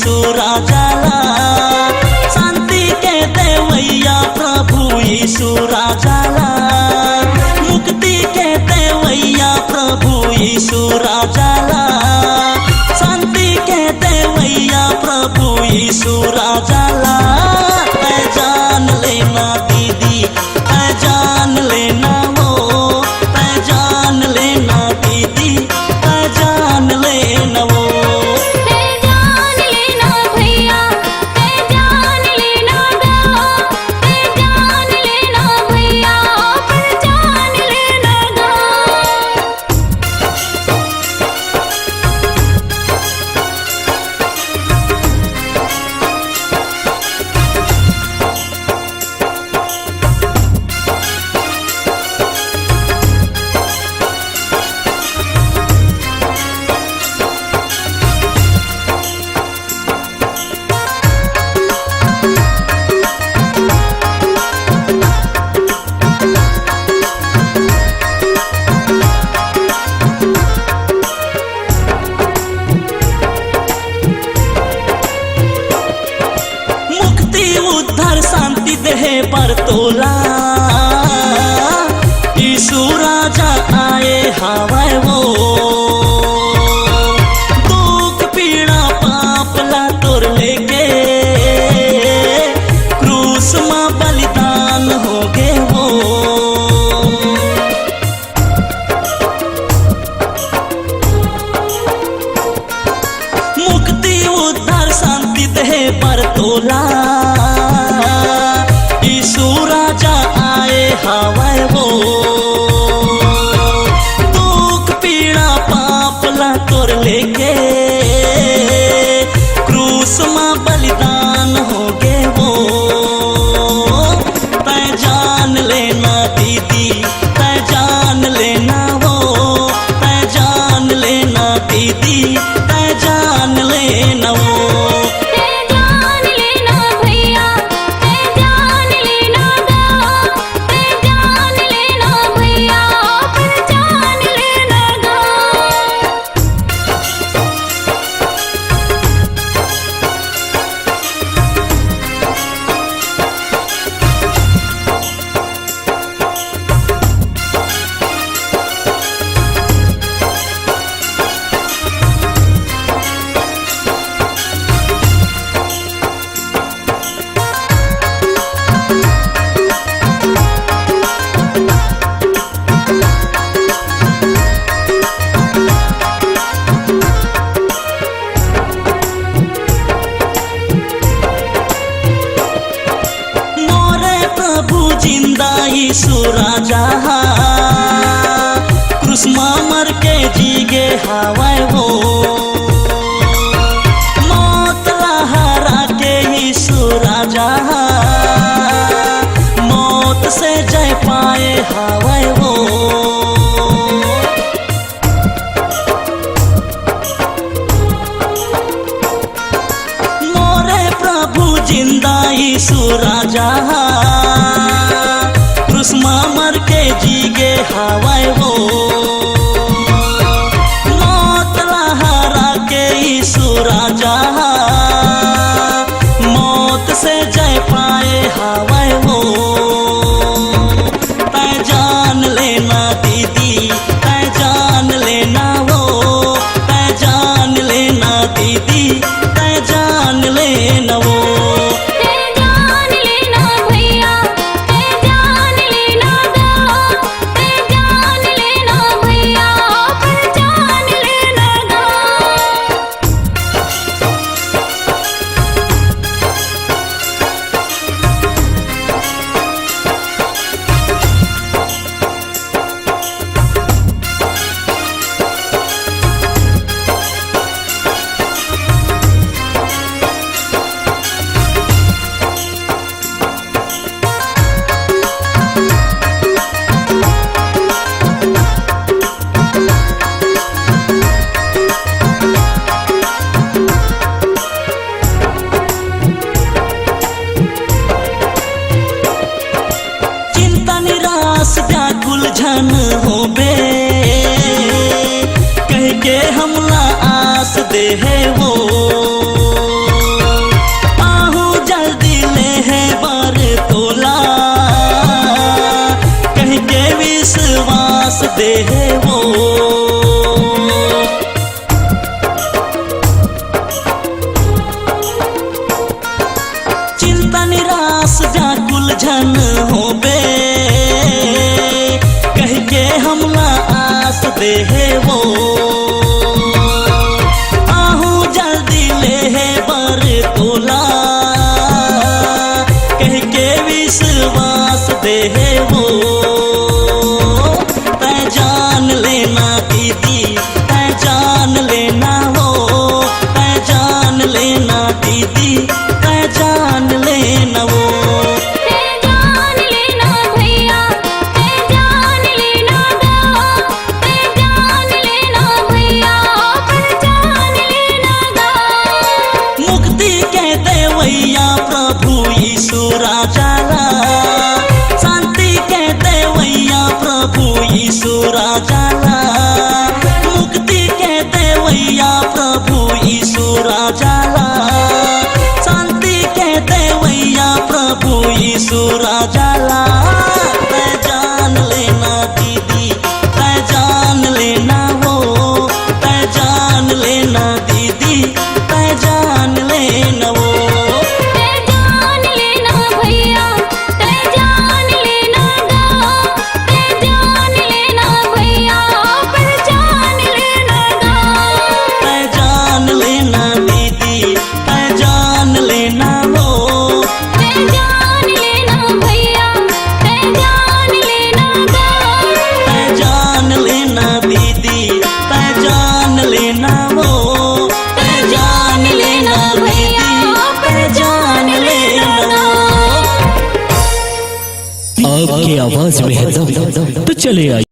यीशु राजाला, शांति के देवैया प्रभु यीशु राजाला, मुक्ति के देवैया प्रभु यीशु राजाला, शांति के देवैया प्रभु यीशु राजाला। पहचान लेना दीदी, पहचान लेना वो, पहचान लेना दीदी, पहचान लेना वो। पहचान लेना भैया, पहचान लेना दो, पहचान लेना भैया, पहचान लेना दो। मुक्ति उद्धार शांति देहे पर तोला, यीशु राजा आए हवाए वो। दुख पीड़ा पाप ला तोर लेके, क्रूस मां बलिदान हो गए वो। मुक्ति उद्धार शांति देहे पर तोला, यीशु राजा आए हवाए वो। दुख पीड़ा पाप ला तोर लेके, क्रूस मां बलिदान हो गए वो। पहचान लेना दीदी, पहचान लेना वो, पहचान लेना दीदी, पहचान लेना वो। पहचान लेना भैया, पहचान लेना दो, पहचान लेना भैया, पहचान लेना दो। मोरे प्रभु जिंदा यीशु राजा, क्रूस मां मर के जीगे हवाए वो। मौत ला हरा के यीशु राजा, मौत से जय पाए हवाए वो। मोरे प्रभु जिंदा यीशु राजा, क्रूस मां मर के जीगे हवाए वो। मौत ला हरा के यीशु राजा, मौत से जय पाए हवाए वो। पहचान लेना दीदी, पहचान लेना वो, पहचान लेना दीदी, पहचान लेना वो। पहचान लेना भैया, पहचान लेना दो, पहचान लेना भैया, पहचान लेना दो। उलझन हो बे कह के हमला आस दे है वो दे वो। चिंता निराश व्याकुल झन हो बे, कह के हमला आस दे वो। आहू जल्दी ले है बर तोला, कह के विश्वास दे वो। तै जान लेना दीदी, तै जान लेना हो, तै जान लेना दीदी, तै जान लेना वो। ते जान लेना भैया, ते जान लेना गा, ते जान लेना भैया, पर जान लेना गा। मुक्ति के देवैया प्रभु यीशु राजाला, शांति के देवैया प्रभु यीशु राजाला। मुक्ति के देवैया प्रभु यीशु राजाला, शांति के देवैया प्रभु यीशु राजाला। तै जान लेना दीदी, तै जान लेना हो, तै जान लेना दीदी, तै जान लेना वो। ते जान लेना भैया, ते जान लेना गा, ते जान लेना भैया, पर जान लेना गा। तै जान लेना दीदी, तै जान लेना हो। ते जान लेना भैया, ते जान लेना गा। तै जान लेना दीदी, तै जान लेना हो। तै जान लेना दीदी, तै जान लेना हो। आपकी आवाज में है दम, तो चले आइए।